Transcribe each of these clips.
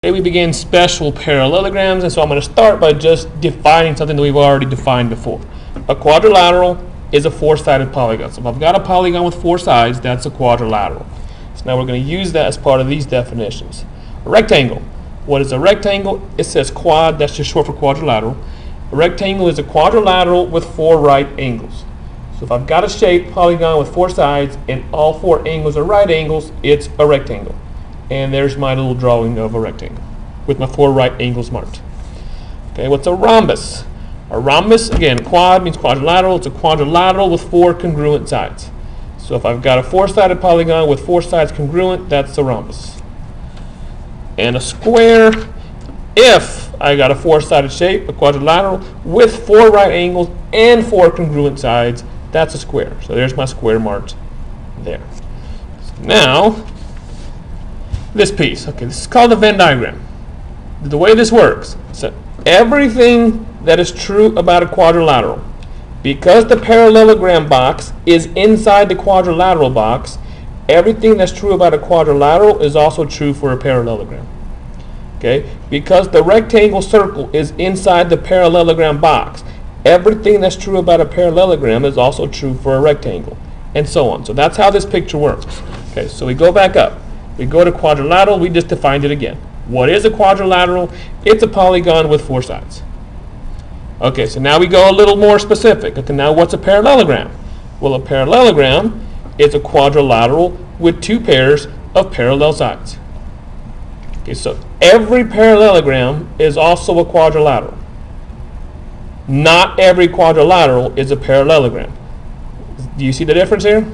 Today we begin special parallelograms, and so I'm going to start by just defining something that we've already defined before. A quadrilateral is a four-sided polygon. So if I've got a polygon with four sides, that's a quadrilateral. So now we're going to use that as part of these definitions. A rectangle. What is a rectangle? It says quad, that's just short for quadrilateral. A rectangle is a quadrilateral with four right angles. So if I've got a shape polygon with four sides and all four angles are right angles, it's a rectangle. And there's my little drawing of a rectangle with my four right angles marked. Okay, what's a rhombus? A rhombus, again, quad means quadrilateral. It's a quadrilateral with four congruent sides. So if I've got a four-sided polygon with four sides congruent, that's a rhombus. And a square, if I got a four-sided shape, a quadrilateral, with four right angles and four congruent sides, that's a square. So there's my square marked there. So now, this piece, okay, this is called a Venn diagram. The way this works, so everything that is true about a quadrilateral, because the parallelogram box is inside the quadrilateral box, everything that's true about a quadrilateral is also true for a parallelogram. Okay? Because the rectangle circle is inside the parallelogram box, everything that's true about a parallelogram is also true for a rectangle, and so on. So that's how this picture works. Okay, so we go back up. We go to quadrilateral, we just defined it again. What is a quadrilateral? It's a polygon with four sides. Okay, so now we go a little more specific. Okay, now what's a parallelogram? Well, a parallelogram is a quadrilateral with two pairs of parallel sides. Okay, so every parallelogram is also a quadrilateral. Not every quadrilateral is a parallelogram. Do you see the difference here?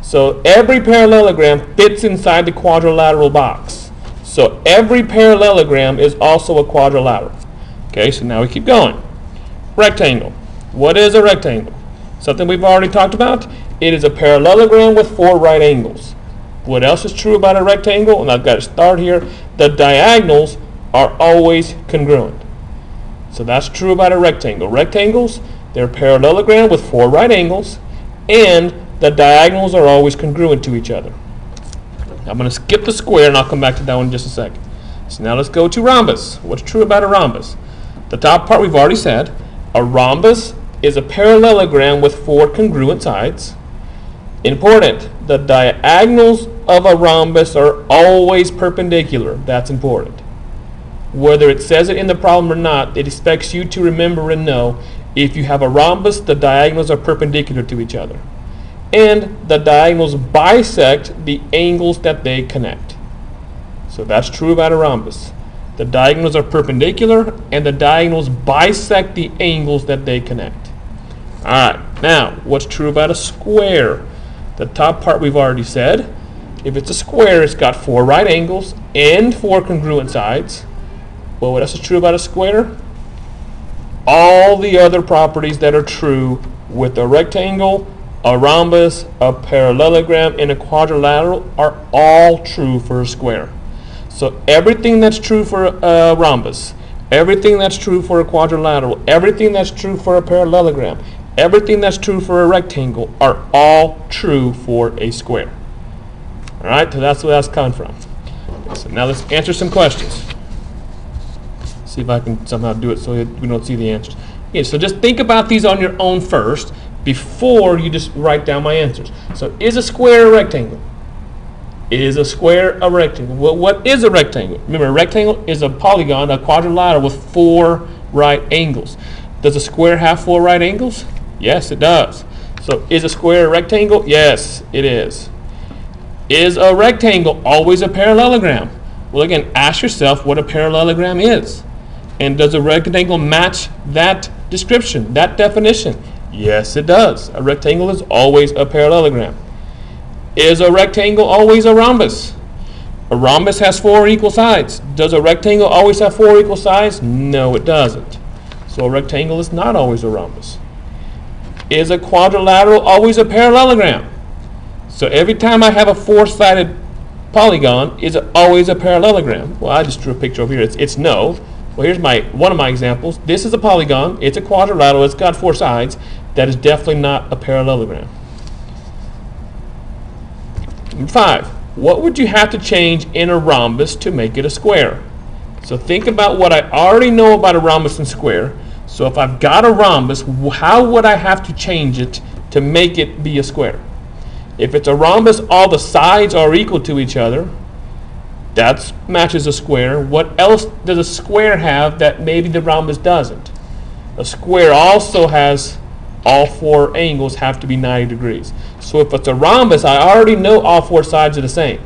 So every parallelogram fits inside the quadrilateral box. So every parallelogram is also a quadrilateral. Okay, so now we keep going. Rectangle. What is a rectangle? Something we've already talked about. It is a parallelogram with four right angles. What else is true about a rectangle? And I've got to start here. The diagonals are always congruent. So that's true about a rectangle. Rectangles, they're parallelogram with four right angles, and the diagonals are always congruent to each other. I'm going to skip the square, and I'll come back to that one in just a second. So now let's go to rhombus. What's true about a rhombus? The top part we've already said. A rhombus is a parallelogram with four congruent sides. Important, the diagonals of a rhombus are always perpendicular. That's important. Whether it says it in the problem or not, it expects you to remember and know if you have a rhombus, the diagonals are perpendicular to each other. And the diagonals bisect the angles that they connect. So that's true about a rhombus. The diagonals are perpendicular, and the diagonals bisect the angles that they connect. Alright, now, what's true about a square? The top part we've already said. If it's a square, it's got four right angles and four congruent sides. Well, what else is true about a square? All the other properties that are true with a rectangle, a rhombus, a parallelogram, and a quadrilateral are all true for a square. So everything that's true for a rhombus, everything that's true for a quadrilateral, everything that's true for a parallelogram, everything that's true for a rectangle are all true for a square. Alright, so that's where that's coming from. So now let's answer some questions. See if I can somehow do it so we don't see the answers. Okay, so just think about these on your own first before you just write down my answers. So is a square a rectangle? Is a square a rectangle? Well, what is a rectangle? Remember, a rectangle is a polygon, a quadrilateral with four right angles. Does a square have four right angles? Yes, it does. So is a square a rectangle? Yes, it is. Is a rectangle always a parallelogram? Well, again, ask yourself what a parallelogram is. And does a rectangle match that description, that definition? Yes, it does. A rectangle is always a parallelogram. Is a rectangle always a rhombus? A rhombus has four equal sides. Does a rectangle always have four equal sides? No, it doesn't. So a rectangle is not always a rhombus. Is a quadrilateral always a parallelogram? So every time I have a four-sided polygon, is it always a parallelogram? Well, I just drew a picture over here. It's no. Well, here's one of my examples. This is a polygon. It's a quadrilateral. It's got four sides. That is definitely not a parallelogram. Number 5. What would you have to change in a rhombus to make it a square? So think about what I already know about a rhombus and square. So if I've got a rhombus, how would I have to change it to make it be a square? If it's a rhombus, all the sides are equal to each other. That matches a square. What else does a square have that maybe the rhombus doesn't? A square also has all four angles have to be 90 degrees. So if it's a rhombus, I already know all four sides are the same.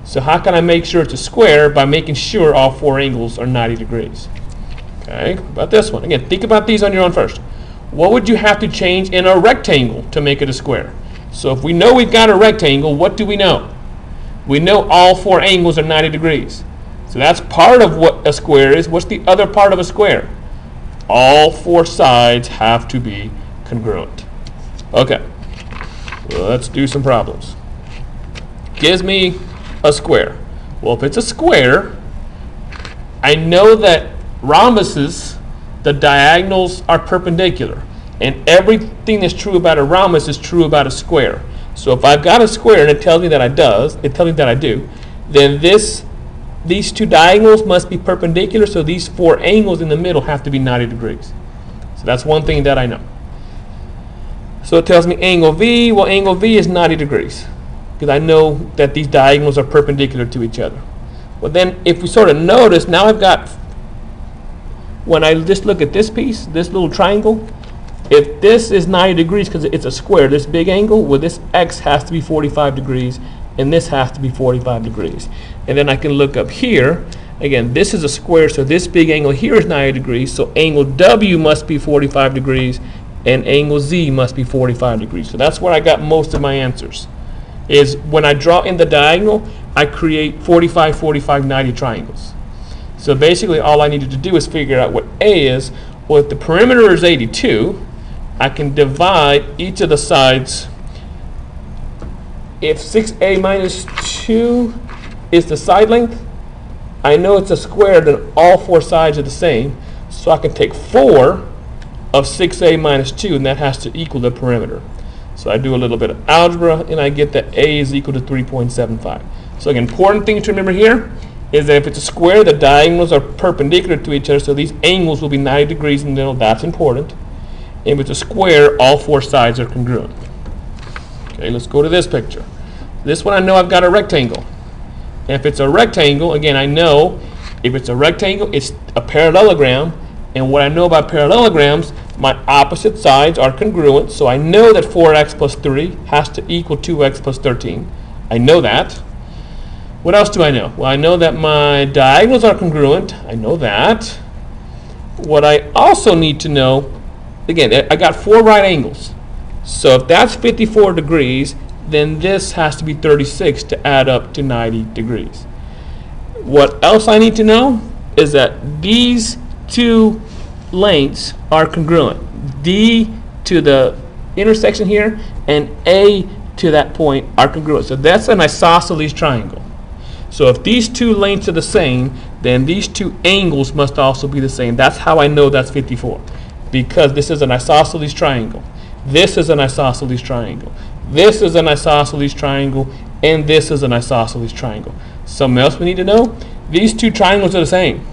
So how can I make sure it's a square? By making sure all four angles are 90 degrees. Okay, about this one. Again, think about these on your own first. What would you have to change in a rectangle to make it a square? So if we know we've got a rectangle, what do we know? We know all four angles are 90 degrees. So that's part of what a square is. What's the other part of a square? All four sides have to be congruent. Okay, well, let's do some problems. Gives me a square. Well, if it's a square, I know that rhombuses, the diagonals are perpendicular. And everything that's true about a rhombus is true about a square. So if I've got a square and it tells me that I do, then these two diagonals must be perpendicular, so these four angles in the middle have to be 90 degrees. So that's one thing that I know. So it tells me angle V. Well, angle V is 90 degrees because I know that these diagonals are perpendicular to each other. Well, then if we sort of notice, now I've got, when I just look at this piece, this little triangle, if this is 90 degrees because it's a square, this big angle, well, this X has to be 45 degrees and this has to be 45 degrees. And then I can look up here. Again, this is a square, so this big angle here is 90 degrees, so angle W must be 45 degrees and angle Z must be 45 degrees. So that's where I got most of my answers. Is when I draw in the diagonal, I create 45, 45, 90 triangles. So basically all I needed to do is figure out what A is. Well, if the perimeter is 82, I can divide each of the sides. If 6A minus 2 is the side length, I know it's a square, then all four sides are the same. So I can take 4 of 6A minus 2, and that has to equal the perimeter. So I do a little bit of algebra, and I get that A is equal to 3.75. So again, important thing to remember here is that if it's a square, the diagonals are perpendicular to each other, so these angles will be 90 degrees in the middle. That's important. And if it's a square, all four sides are congruent. Okay, let's go to this picture. This one I know I've got a rectangle. And if it's a rectangle, again, I know if it's a rectangle, it's a parallelogram. And what I know about parallelograms, my opposite sides are congruent. So I know that 4x plus 3 has to equal 2x plus 13. I know that. What else do I know? Well, I know that my diagonals are congruent. I know that. What I also need to know, again, I got 4 right angles. So if that's 54 degrees, then this has to be 36 to add up to 90 degrees. What else I need to know is that these two lengths are congruent. D to the intersection here and A to that point are congruent. So that's an isosceles triangle. So if these two lengths are the same, then these two angles must also be the same. That's how I know that's 54. Because this is an isosceles triangle. This is an isosceles triangle. This is an isosceles triangle. And this is an isosceles triangle. Something else we need to know? These two triangles are the same.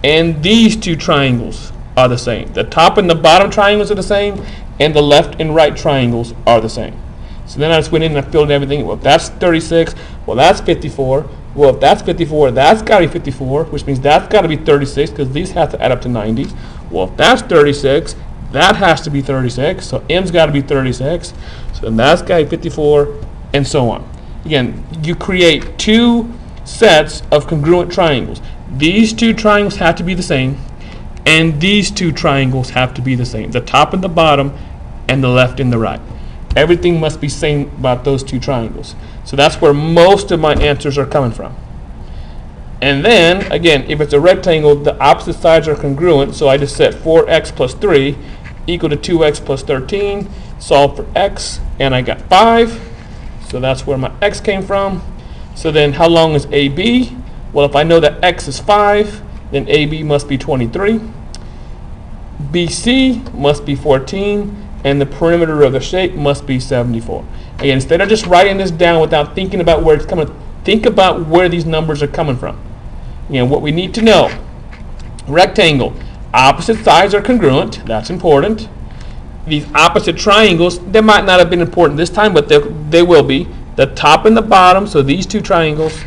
And these two triangles are the same. The top and the bottom triangles are the same. And the left and right triangles are the same. So then I just went in and I filled in everything. Well, if that's 36, well, that's 54. Well, if that's 54, that's got to be 54, which means that's got to be 36 because these have to add up to 90. Well, if that's 36, that has to be 36. So M's got to be 36. So then that's got to be 54, and so on. Again, you create two sets of congruent triangles. These two triangles have to be the same, and these two triangles have to be the same. The top and the bottom, and the left and the right. Everything must be same about those two triangles. So that's where most of my answers are coming from. And then, again, if it's a rectangle, the opposite sides are congruent. So I just set 4x plus 3 equal to 2x plus 13. Solve for x, and I got 5. So that's where my x came from. So then how long is AB? Well, if I know that x is 5, then AB must be 23. BC must be 14. And the perimeter of the shape must be 74. Again, instead of just writing this down without thinking about where it's coming, think about where these numbers are coming from. what we need to know. Rectangle, opposite sides are congruent. That's important. These opposite triangles, they might not have been important this time, but they will be. The top and the bottom, so these two triangles,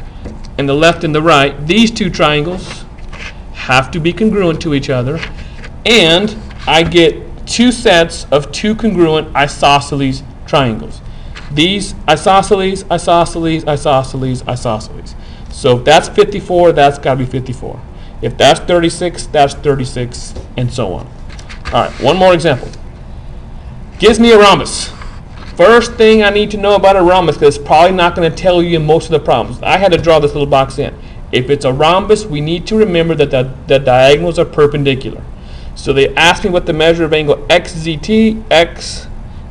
and the left and the right, these two triangles have to be congruent to each other. And I get two sets of two congruent isosceles triangles. These isosceles, isosceles, isosceles, isosceles. So if that's 54, that's got to be 54. If that's 36, that's 36, and so on. All right, one more example. Gives me a rhombus. First thing I need to know about a rhombus, because it's probably not going to tell you in most of the problems. I had to draw this little box in. If it's a rhombus, we need to remember that the diagonals are perpendicular. So they asked me what the measure of angle XZT,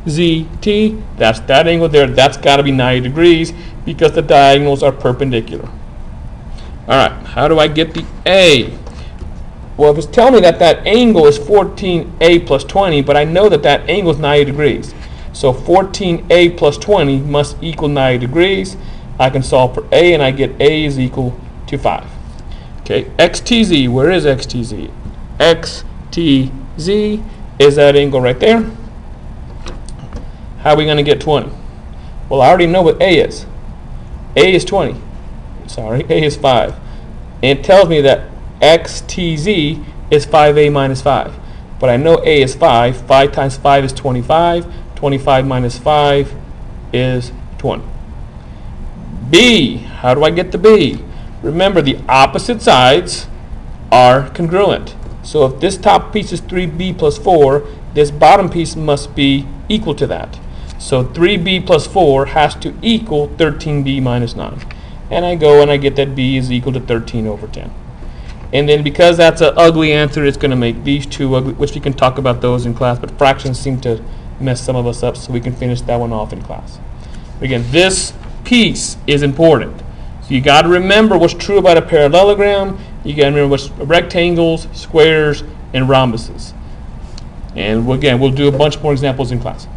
XZT, that's that angle there. That's got to be 90 degrees because the diagonals are perpendicular. All right, how do I get the A? Well, if it's telling me that that angle is 14A plus 20, but I know that that angle is 90 degrees. So 14A plus 20 must equal 90 degrees. I can solve for A, and I get A is equal to 5. Okay, XTZ, where is XTZ? XTZ is that angle right there. How are we going to get 20? Well, I already know what A is. A is 20. Sorry, A is 5. And it tells me that XTZ is 5A minus 5. But I know A is 5. 5 times 5 is 25. 25 minus 5 is 20. B, how do I get the B? Remember, the opposite sides are congruent. So if this top piece is 3B plus 4, this bottom piece must be equal to that. So 3B plus 4 has to equal 13B minus 9. And I go and I get that B is equal to 13 over 10. And then because that's an ugly answer, it's going to make these two ugly, which we can talk about those in class, but fractions seem to mess some of us up, so we can finish that one off in class. Again, this piece is important. So you got to remember what's true about a parallelogram. You got to remember what's rectangles, squares, and rhombuses. And again, we'll do a bunch more examples in class.